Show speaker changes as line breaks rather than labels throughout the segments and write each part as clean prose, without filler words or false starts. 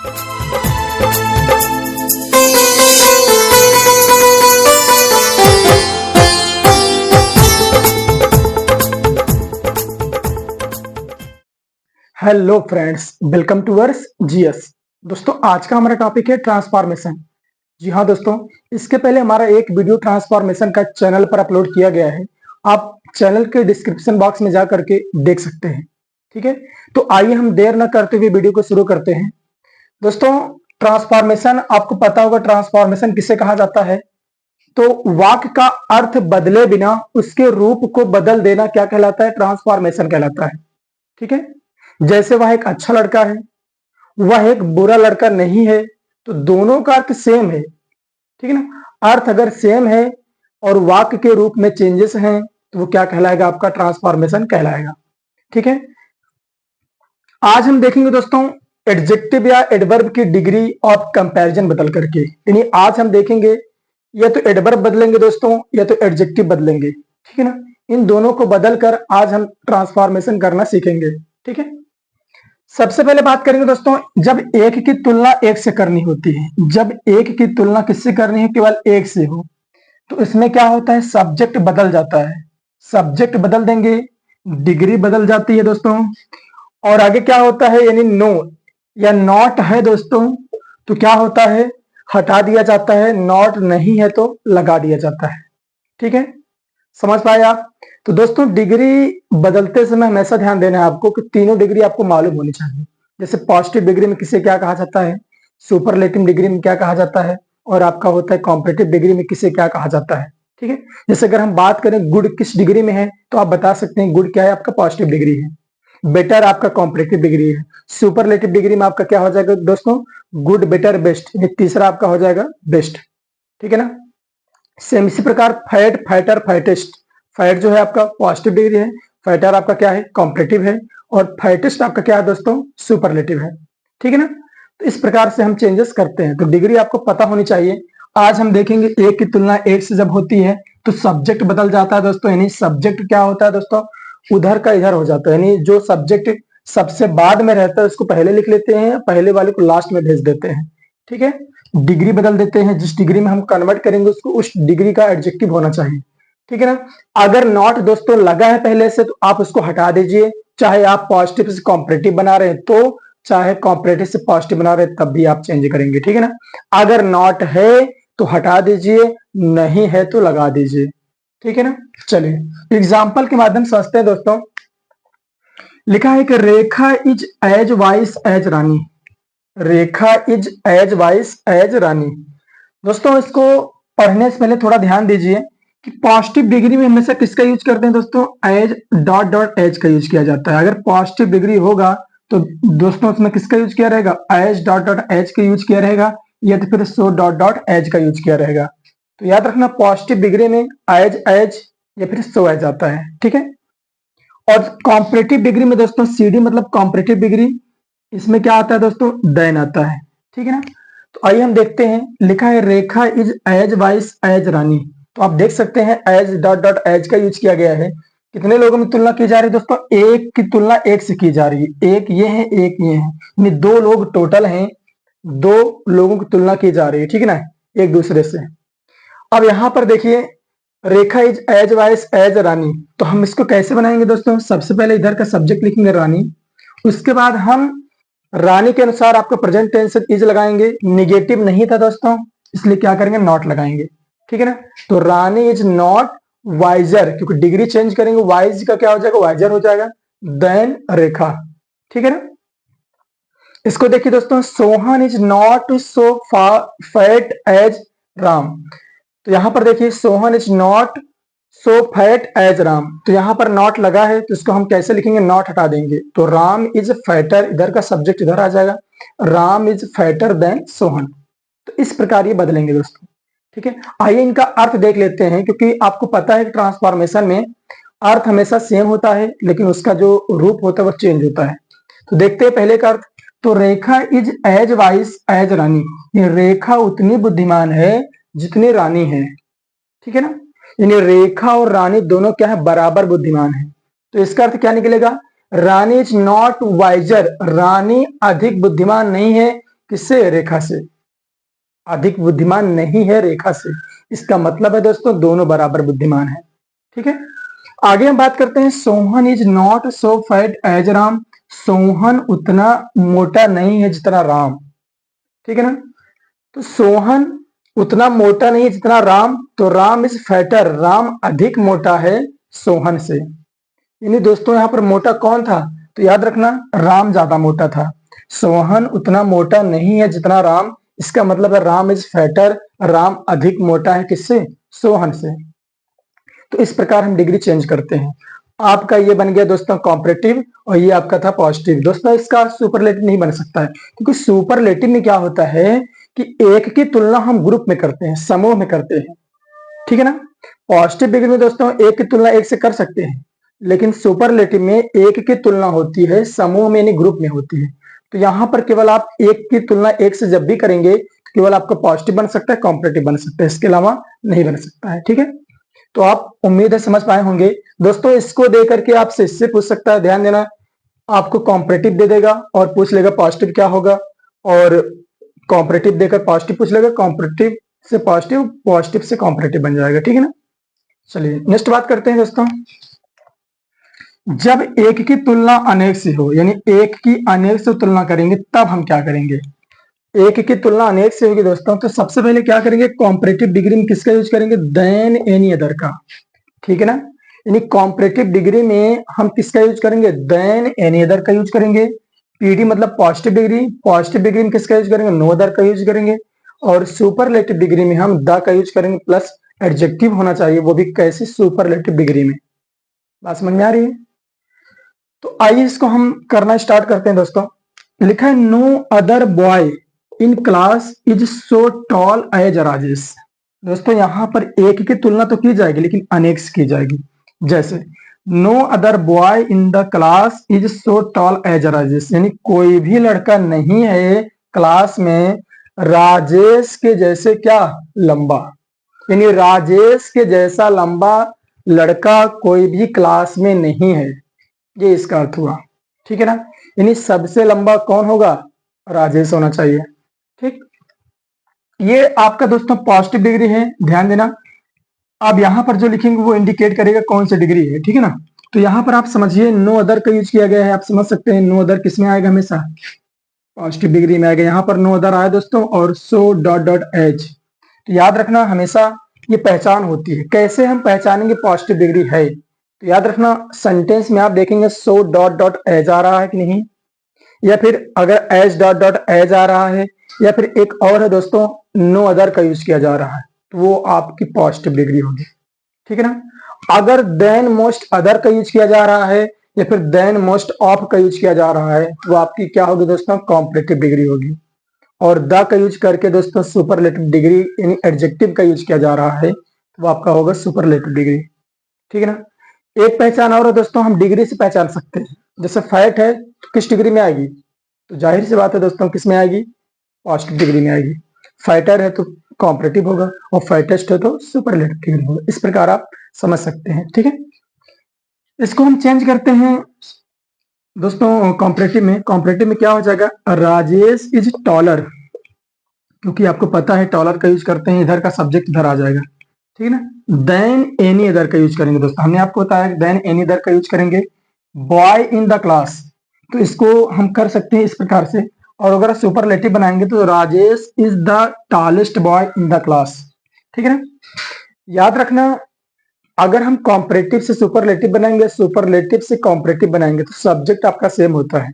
Hello friends, welcome to verse GS. दोस्तों, आज का हमारा टॉपिक है ट्रांसफॉर्मेशन। जी हाँ दोस्तों, इसके पहले हमारा एक वीडियो ट्रांसफॉर्मेशन का चैनल पर अपलोड किया गया है। आप चैनल के डिस्क्रिप्शन बॉक्स में जा करके देख सकते हैं। ठीक है, तो आइए हम देर न करते हुए वीडियो को शुरू करते हैं। दोस्तों, ट्रांसफॉर्मेशन आपको पता होगा, ट्रांसफॉर्मेशन किसे कहा जाता है? तो वाक्य का अर्थ बदले बिना उसके रूप को बदल देना क्या कहलाता है? ट्रांसफॉर्मेशन कहलाता है। ठीक है, जैसे वह एक अच्छा लड़का है, वह एक बुरा लड़का नहीं है, तो दोनों का अर्थ सेम है। ठीक है ना? अर्थ अगर सेम है और वाक्य के रूप में चेंजेस हैं तो वो क्या कहलाएगा? आपका ट्रांसफॉर्मेशन कहलाएगा। ठीक है, आज हम देखेंगे दोस्तों एडजेक्टिव या एडवर्ब की डिग्री ऑफ कंपैरिजन बदल करके। यानी आज हम देखेंगे या तो एडवर्ब बदलेंगे दोस्तों या तो एडजेक्टिव बदलेंगे। ठीक है ना? इन दोनों को बदलकर आज हम ट्रांसफॉर्मेशन करना सीखेंगे। ठीक है, सबसे पहले बात करेंगे दोस्तों, जब एक की तुलना एक से करनी होती है, जब एक की तुलना किससे करनी है? केवल एक से हो, तो इसमें क्या होता है? सब्जेक्ट बदल जाता है। सब्जेक्ट बदल देंगे, डिग्री बदल जाती है दोस्तों। और आगे क्या होता है? यानी नो या नॉट है दोस्तों, तो क्या होता है? हटा दिया जाता है। नॉट नहीं है तो लगा दिया जाता है। ठीक है, समझ पाए आप? तो दोस्तों, डिग्री बदलते समय हमेशा ध्यान देना है आपको कि तीनों डिग्री आपको मालूम होनी चाहिए। जैसे पॉजिटिव डिग्री में किसे क्या कहा जाता है, सुपरलेटिव डिग्री में क्या कहा जाता है, और आपका होता है कॉम्परेटिव डिग्री में किसे क्या कहा जाता है। ठीक है, जैसे अगर हम बात करें गुड किस डिग्री में है, तो आप बता सकते हैं गुड क्या है? आपका पॉजिटिव डिग्री है। बेटर आपका कॉम्परेटिव डिग्री है। सुपरलेटिव डिग्री में आपका क्या हो जाएगा दोस्तों? Good, better, best. तीसरा आपका हो जाएगा बेस्ट। ठीक है ना? सेम इसी प्रकार फैट, फैटर, फैटेस्ट। फैट जो है आपका पॉजिटिव डिग्री है, फैटर आपका क्या है? कॉम्परेटिव है, और फैटेस्ट आपका क्या है दोस्तों? सुपरलेटिव है। ठीक है ना? तो इस प्रकार से हम चेंजेस करते हैं, तो डिग्री आपको पता होनी चाहिए। आज हम देखेंगे एक की तुलना एक से जब होती है तो सब्जेक्ट बदल जाता है दोस्तों। यानी सब्जेक्ट क्या होता है दोस्तों? उधर का इधर हो जाता है। यानी जो सब्जेक्ट सबसे बाद में रहता है उसको पहले लिख लेते हैं, पहले वाले को लास्ट में भेज देते हैं। ठीक है, डिग्री बदल देते हैं। जिस डिग्री में हम कन्वर्ट करेंगे उसको उस डिग्री का एडजेक्टिव होना चाहिए। ठीक है ना? अगर नॉट दोस्तों लगा है पहले से तो आप उसको हटा दीजिए, चाहे आप पॉजिटिव से कॉम्परेटिव बना रहे हैं तो, चाहे कॉम्परेटिव से पॉजिटिव बना रहे हैं तब भी आप चेंज करेंगे। ठीक है ना? अगर नॉट है तो हटा दीजिए, नहीं है तो लगा दीजिए। ठीक है ना? चलिए एग्जाम्पल के माध्यम से समझते हैं दोस्तों। लिखा है कि Rekha is as wise as Rani. Rekha is as wise as Rani. दोस्तों, इसको पढ़ने से पहले थोड़ा ध्यान दीजिए कि पॉजिटिव डिग्री में हमेशा किसका यूज करते हैं दोस्तों? एज डॉट डॉट एज का यूज किया जाता है। अगर पॉजिटिव डिग्री होगा तो दोस्तों उसमें किसका यूज किया रहेगा? एज डॉट डॉट एज का यूज किया रहेगा, या तो फिर सो डॉट डॉट एज का यूज किया रहेगा। तो याद रखना, पॉजिटिव डिग्री में एज एज या फिर सो एज आता है। ठीक है, और कॉम्परेटिव डिग्री में दोस्तों सीडी मतलब कॉम्परेटिव डिग्री, इसमें क्या आता है दोस्तों? देन आता है। ठीक है ना? तो आइए हम देखते हैं। लिखा है रेखा इज एज वाइस एज रानी। तो आप देख सकते हैं एज डॉट डॉट एज का यूज किया गया है। कितने लोगों में तुलना की जा रही है दोस्तों? एक की तुलना एक से की जा रही है। एक ये है, एक ये है, यानी दो लोग टोटल हैं, दो लोगों की तुलना की जा रही है। ठीक है ना? एक दूसरे से। अब यहां पर देखिए, रेखा इज एज वाइस एज रानी, तो हम इसको कैसे बनाएंगे दोस्तों? सबसे पहले इधर का सब्जेक्ट लिखेंगे रानी, उसके बाद हम रानी के अनुसार आपका प्रेजेंट टेंस इज लगाएंगे। निगेटिव नहीं था दोस्तों, इसलिए क्या करेंगे? नॉट लगाएंगे। ठीक है ना? तो रानी इज नॉट वाइजर, क्योंकि डिग्री चेंज करेंगे, वाइज का क्या हो जाएगा? वाइजर हो जाएगा, देन रेखा। ठीक है ना? इसको देखिए दोस्तों, Sohan is not so fat as Ram. तो यहां पर देखिए, Sohan is not so fat as Ram, तो यहां पर नॉट लगा है तो इसको हम कैसे लिखेंगे? नॉट हटा देंगे, तो राम इज फैटर, इधर का सब्जेक्ट इधर आ जाएगा, Ram is fatter than Sohan. तो इस प्रकार ये बदलेंगे दोस्तों। ठीक है, आइए इनका अर्थ देख लेते हैं, क्योंकि आपको पता है कि ट्रांसफॉर्मेशन में अर्थ हमेशा सेम होता है लेकिन उसका जो रूप होता है वो चेंज होता है। तो देखते हैं पहले का अर्थ। तो रेखा इज एज वाइस एज रानी, ये रेखा उतनी बुद्धिमान है जितनी रानी है। ठीक है ना? यानी रेखा और रानी दोनों क्या है? बराबर बुद्धिमान है। तो इसका अर्थ क्या निकलेगा? रानी इज नॉट वाइजर, रानी अधिक बुद्धिमान नहीं है, किससे? रेखा से। अधिक बुद्धिमान नहीं है रेखा से। इसका मतलब है दोस्तों दोनों बराबर बुद्धिमान है। ठीक है, आगे हम बात करते हैं। Sohan is not so fat as Ram. Sohan उतना मोटा नहीं है जितना राम। ठीक है ना, तो सोहन उतना मोटा नहीं है जितना राम, तो राम इज फैटर, राम अधिक मोटा है सोहन से। यानी दोस्तों यहां पर मोटा कौन था? तो याद रखना राम ज्यादा मोटा था। सोहन उतना मोटा नहीं है जितना राम, इसका मतलब है राम इज फैटर, राम अधिक मोटा है किससे? सोहन से। तो इस प्रकार हम डिग्री चेंज करते हैं। आपका ये बन गया दोस्तों कॉम्परेटिव और ये आपका था पॉजिटिव। दोस्तों इसका सुपरलेटिव नहीं बन सकता है, क्योंकि सुपरलेटिव में क्या होता है कि एक की तुलना हम ग्रुप में करते हैं, समूह में करते हैं। ठीक है ना, पॉजिटिव डिग्री में दोस्तों एक की तुलना एक से कर सकते हैं, लेकिन सुपरलेटिव में एक की तुलना होती है समूह में यानी ग्रुप में होती है। तो यहां पर केवल आप एक की तुलना एक से जब भी करेंगे तो केवल आपका पॉजिटिव बन सकता है, कॉम्परेटिव बन सकता है, इसके अलावा नहीं बन सकता है। ठीक है, तो आप उम्मीद है समझ पाए होंगे। दोस्तों इसको दे करके आपसे इससे पूछ सकता है, ध्यान देना, आपको कॉम्परेटिव दे देगा और पूछ लेगा पॉजिटिव क्या होगा, और कॉम्परेटिव देकर पॉजिटिव पूछ लेगा, कॉम्परेटिव से पॉजिटिव, पॉजिटिव से कॉम्परेटिव बन जाएगा। ठीक है ना, चलिए नेक्स्ट बात करते हैं दोस्तों। जब एक की तुलना अनेक से हो, यानी एक की अनेक से तुलना करेंगे तब हम क्या करेंगे? एक की तुलना अनेक से होगी दोस्तों, तो सबसे पहले क्या करेंगे? कॉम्परेटिव डिग्री में किसका यूज करेंगे? देन एनी अदर का। ठीक है ना, यानी कॉम्परेटिव डिग्री में हम किसका यूज करेंगे? देन एनी अदर का यूज करेंगे। पीडी मतलब पॉजिटिव डिग्री, पॉजिटिव डिग्री में किसका यूज करेंगे? नो अदर का यूज करेंगे। और सुपरलेटिव डिग्री में हम द का यूज करेंगे, प्लस एडजेक्टिव होना चाहिए, वो भी कैसे? सुपरलेटिव डिग्री में। बात समझ में आ रही है? तो आइए इसको हम करना स्टार्ट करते हैं दोस्तों। लिखा है no other boy in class is so tall as Rajesh. दोस्तों यहां पर एक की तुलना तो की जाएगी लेकिन अनेक से की जाएगी। जैसे no other boy in the class is so tall as Rajesh, यानी कोई भी लड़का नहीं है क्लास में राजेश के जैसे क्या? लंबा। यानी राजेश के जैसा लंबा लड़का कोई भी क्लास में नहीं है, ये इसका अर्थ हुआ। ठीक है ना, यानी सबसे लंबा कौन होगा? राजेश होना चाहिए। ठीक, ये आपका दोस्तों पॉजिटिव डिग्री है, ध्यान देना। अब यहां पर जो लिखेंगे वो इंडिकेट करेगा कौन सी डिग्री है। ठीक है ना, तो यहां पर आप समझिए नो अदर का यूज किया गया है। आप समझ सकते हैं नो अदर किस में आएगा? हमेशा पॉजिटिव डिग्री में आएगा। यहां पर नो अदर आया दोस्तों, और सो डॉट डॉट एज। तो याद रखना हमेशा ये पहचान होती है। कैसे हम पहचानेंगे पॉजिटिव डिग्री है? तो याद रखना सेंटेंस में आप देखेंगे सो डॉट डॉट एज आ रहा है कि नहीं, या फिर अगर एज डॉट डॉट एज आ रहा है, या फिर एक और है दोस्तों नो अदर का यूज किया जा रहा है, तो वो आपकी पॉजिटिव डिग्री होगी। ठीक है ना, अगर देन मोस्ट अदर का यूज किया जा रहा है या फिर देन मोस्ट ऑफ का यूज किया जा रहा है, तो आपकी क्या होगी दोस्तों? कॉम्परेटिव डिग्री होगी। और द का यूज करके दोस्तों सुपरलेटिव डिग्री यानी एडजेक्टिव का यूज किया जा रहा है, तो आपका होगा सुपरलेटिव डिग्री। ठीक है ना, एक पहचान और है दोस्तों, हम डिग्री से पहचान सकते हैं। जैसे फैट है तो किस डिग्री में आएगी? तो जाहिर सी बात है दोस्तों किस में आएगी? पॉजिटिव डिग्री में आएगी। फाइटर है तो कॉम्परेटिव होगा, और फाइटेस्ट है तो सुपरलेटिव डिग्री होगा। इस प्रकार आप समझ सकते हैं। ठीक है, इसको हम चेंज करते हैं दोस्तों कॉम्परेटिव में। कॉम्परेटिव में क्या हो जाएगा? राजेश इज टॉलर, क्योंकि आपको पता है टॉलर का यूज करते हैं, इधर का सब्जेक्ट इधर आ जाएगा। ठीक है ना, देन एनी अदर का यूज करेंगे दोस्तों, हमने आपको बताया देन एनी अदर का यूज करेंगे। बॉय इन द क्लास, तो इसको हम कर सकते हैं इस प्रकार से। और अगर सुपरलेटिव बनाएंगे तो Rajesh is the tallest boy in the class. ठीक है ना, याद रखना अगर हम कॉम्परेटिव से सुपरलेटिव बनाएंगे, सुपरलेटिव से कॉम्परेटिव बनाएंगे, तो सब्जेक्ट आपका सेम होता है।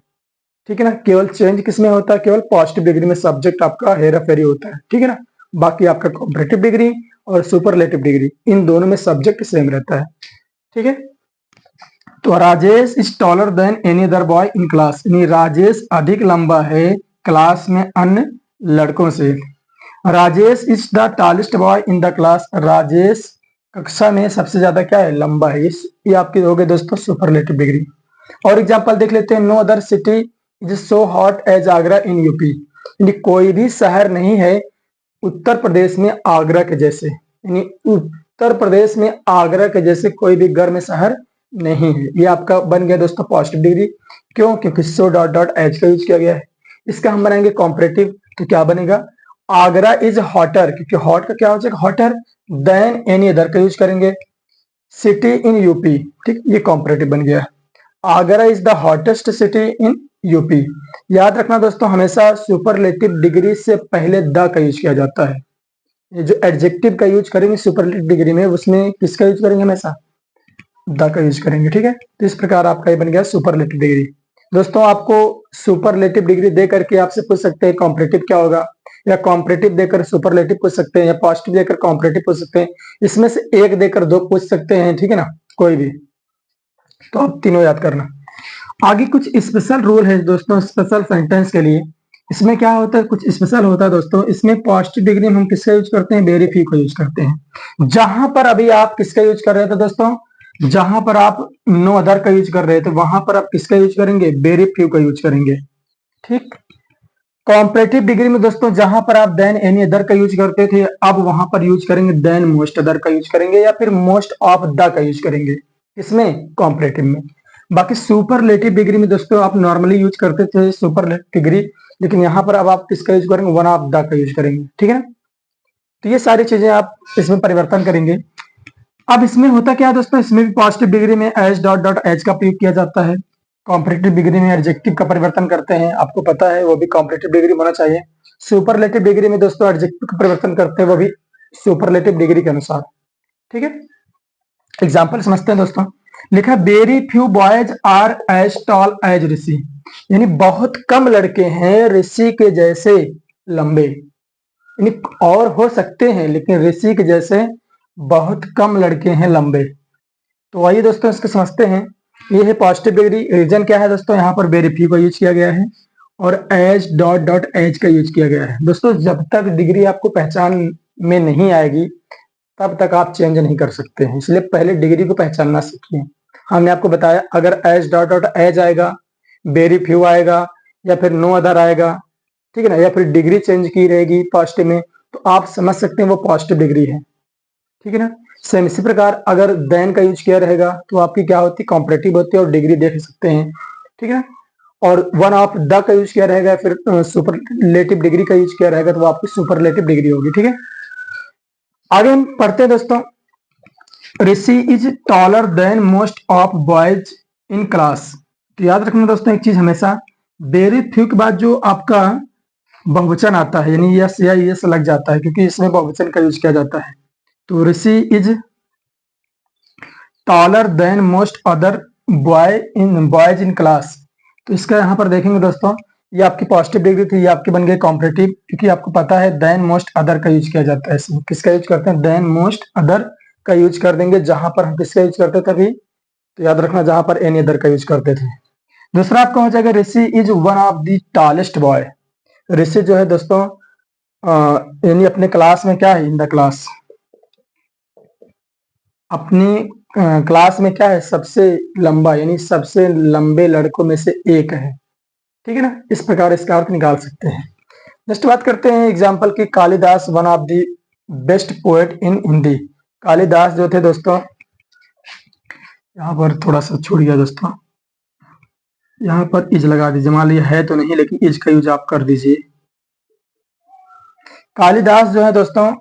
ठीक है ना, केवल चेंज किसमें होता है? केवल पॉजिटिव डिग्री में सब्जेक्ट आपका हेरा फेरी होता है। ठीक है ना, बाकी आपका कॉम्परेटिव डिग्री और सुपरलेटिव डिग्री इन दोनों में सब्जेक्ट सेम रहता है। ठीक है, तो Rajesh is taller then any other boy in class, यानी राजेश अधिक लंबा है क्लास में अन्य लड़कों से। Rajesh is the tallest boy in the class, Rajesh कक्षा में सबसे ज्यादा क्या है? लंबा है। ये आपकी हो गई दोस्तों सुपरलेटिव डिग्री। और एग्जांपल देख लेते हैं। No other city is so hot as Agra in UP, यानी कोई भी शहर नहीं है उत्तर प्रदेश में आगरा के जैसे, यानी उत्तर प्रदेश में आगरा के जैसे कोई भी गर्म शहर नहीं है। ये आपका बन गया दोस्तों पॉजिटिव डिग्री। क्यों? क्योंकि सो डॉट डॉट एज का यूज किया गया है। इसका हम बनाएंगे कॉम्परेटिव, तो क्या बनेगा, आगरा इज हॉटर, क्योंकि हॉट का क्या हो जाएगा, हॉटर देन एनी अदर का यूज करेंगे। सिटी इन यूपी, ठीक, ये कॉम्परेटिव बन गया। Agra is the hottest city in UP. याद रखना दोस्तों, हमेशा सुपरलेटिव डिग्री से पहले द का यूज किया जाता है। ये जो एडजेक्टिव का यूज करेंगे सुपरलेटिव डिग्री में, उसमें किसका यूज करेंगे, हमेशा द का यूज करेंगे, ठीक है। तो इस प्रकार आपका ये बन गया सुपरलेटिव डिग्री। दोस्तों आपको सुपरलेटिव डिग्री दे करके आपसे पूछ सकते हैं कॉम्परेटिव क्या होगा, या कॉम्परेटिव देकर सुपरलेटिव पूछ सकते हैं, या पॉजिटिव देकर कॉम्परेटिव पूछ सकते हैं। इसमें से एक देकर दो पूछ सकते हैं, ठीक है ना, कोई भी। तो आप तीनों याद करना। आगे कुछ स्पेशल रूल है दोस्तों स्पेशल सेंटेंस के लिए। इसमें क्या होता है, कुछ स्पेशल होता है दोस्तों। इसमें पॉजिटिव डिग्री में हम किसका यूज करते हैं, वेरी फ्यू का यूज करते हैं। जहां पर अभी आप किसका यूज कर रहे थे दोस्तों, जहां पर आप नो अदर का यूज कर रहे थे, वहां पर आप किसका यूज करेंगे, वेरी फ्यू का यूज करेंगे, ठीक। कॉम्परेटिव डिग्री में दोस्तों जहां पर आप देन एनी अदर का यूज करते थे, अब वहां पर यूज करेंगे देन मोस्ट अदर का यूज करेंगे, या फिर मोस्ट ऑफ द का यूज करेंगे, इसमें कॉम्परेटिव में। बाकी सुपरलेटिव डिग्री में दोस्तों आप नॉर्मली यूज करते थे सुपरलेटिव डिग्री, लेकिन यहाँ पर अब आप किसका यूज करेंगे, वन ऑफ द का यूज करेंगे, ठीक है ना। तो ये सारी चीजें आप इसमें परिवर्तन करेंगे। अब इसमें होता क्या है दोस्तों, इसमें भी पॉजिटिव डिग्री में एज डॉट डॉट एज का प्रयोग किया जाता है। कॉम्परेटिव डिग्री में एडजेक्टिव का परिवर्तन करते हैं, आपको पता है वो भी कॉम्परेटिव डिग्री होना चाहिए। सुपरलेटिव डिग्री में दोस्तों एडजेक्टिव का परिवर्तन करते हैं, वो भी सुपरलेटिव डिग्री के अनुसार, ठीक है। एग्जाम्पल समझते हैं दोस्तों। लिखा very few boys are as tall as Rishi, यानी बहुत कम लड़के हैं ऋषि के जैसे लंबे, यानी और हो सकते हैं लेकिन ऋषि के जैसे बहुत कम लड़के हैं लंबे। तो आइए दोस्तों इसको समझते हैं। ये है पॉजिटिव डिग्री। रीजन क्या है दोस्तों, यहाँ पर वेरी फ्यू का यूज किया गया है और एज डॉट डॉट एज का यूज किया गया है। दोस्तों जब तक डिग्री आपको पहचान में नहीं आएगी तब तक आप चेंज नहीं कर सकते हैं, इसलिए पहले डिग्री को पहचानना सीखिए। हमने आपको बताया अगर एज डॉट डॉट एज आएगा, वेरी फ्यू आएगा, या फिर नो अदर आएगा, ठीक है ना, या फिर डिग्री चेंज की रहेगी पॉजिटिव में, तो आप समझ सकते हैं वो पॉजिटिव डिग्री है, ठीक है ना। सेम इसी प्रकार अगर देन का यूज किया रहेगा तो आपकी क्या होती है, कॉम्परेटिव होती है और डिग्री देख सकते हैं, ठीक है। और वन ऑफ द का यूज किया रहेगा, फिर सुपरलेटिव डिग्री का यूज किया रहेगा, तो वो आपकी सुपरलेटिव डिग्री होगी, ठीक है। आगे हम पढ़ते हैं दोस्तों। Rishi is taller than most of boys in class. तो याद रखना दोस्तों एक चीज, हमेशा वेरी फ्यू के बाद जो आपका बहुवचन आता है, यानी यस या यस लग जाता है, क्योंकि इसमें बहुवचन का यूज किया जाता है। तो Rishi is taller than most other boys in class. तो इसका यहाँ पर देखेंगे दोस्तों, ये आपकी पॉजिटिव डिग्री थी, ये आपकी बन गई कॉम्परेटिव, क्योंकि आपको पता है देन मोस्ट अदर का यूज किया जाता है। इसमें किसका यूज करते हैं, देन मोस्ट अदर का यूज कर देंगे, जहां पर हम किसका यूज करते थे अभी, तो याद रखना जहां पर एनी अदर का यूज करते थे। दूसरा आपका हो जाएगा Rishi is one of the tallest boy. Rishi जो है दोस्तों यानी अपने क्लास में क्या है, इन द क्लास, अपनी क्लास में क्या है, सबसे लंबा, यानी सबसे लंबे लड़कों में से एक है, ठीक है ना। इस प्रकार इसका अर्थ निकाल सकते हैं। नेक्स्ट बात करते हैं एग्जाम्पल की। Kalidas one of the best poet in Hindi. Kalidas जो थे दोस्तों, यहाँ पर थोड़ा सा छूट गया दोस्तों, यहाँ पर इज लगा दीजिए, मान लिया है तो नहीं लेकिन इज का यूज आप कर दीजिए। कालिदास जो है दोस्तों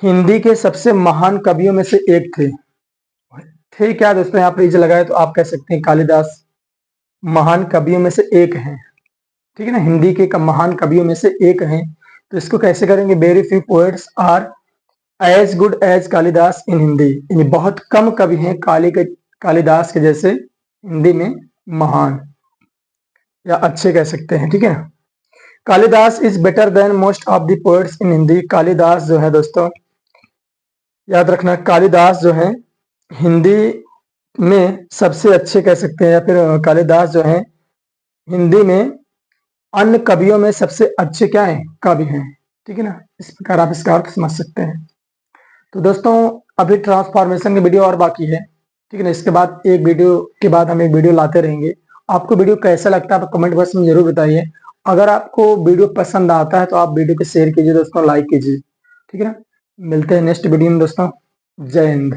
हिंदी के सबसे महान कवियों में से एक थे क्या दोस्तों, यहाँ पर इज लगाए तो आप कह सकते हैं कालिदास महान कवियों में से एक हैं, ठीक है ना, हिंदी के महान कवियों में से एक हैं। तो इसको कैसे करेंगे, very few poets are as good as Kalidas in Hindi, यानी बहुत कम कवि हैं कालिदास के जैसे हिंदी में महान या अच्छे कह सकते हैं, ठीक है ना। Kalidas is better than most of the poets in Hindi. Kalidas जो है दोस्तों, याद रखना कालिदास जो है हिंदी में सबसे अच्छे कह सकते हैं, या फिर कालिदास जो है हिंदी में अन्य कवियों में सबसे अच्छे क्या हैं, कवि हैं, ठीक है ना। इस प्रकार आप इसका अर्थ समझ सकते हैं। तो दोस्तों अभी ट्रांसफॉर्मेशन की वीडियो और बाकी है, ठीक है ना। इसके बाद एक वीडियो के बाद हम एक वीडियो लाते रहेंगे। आपको वीडियो कैसा लगता है आप कमेंट बॉक्स में जरूर बताइए। अगर आपको वीडियो पसंद आता है तो आप वीडियो को शेयर कीजिए दोस्तों, लाइक कीजिए, ठीक है ना। मिलते हैं नेक्स्ट वीडियो में दोस्तों। जय हिंद।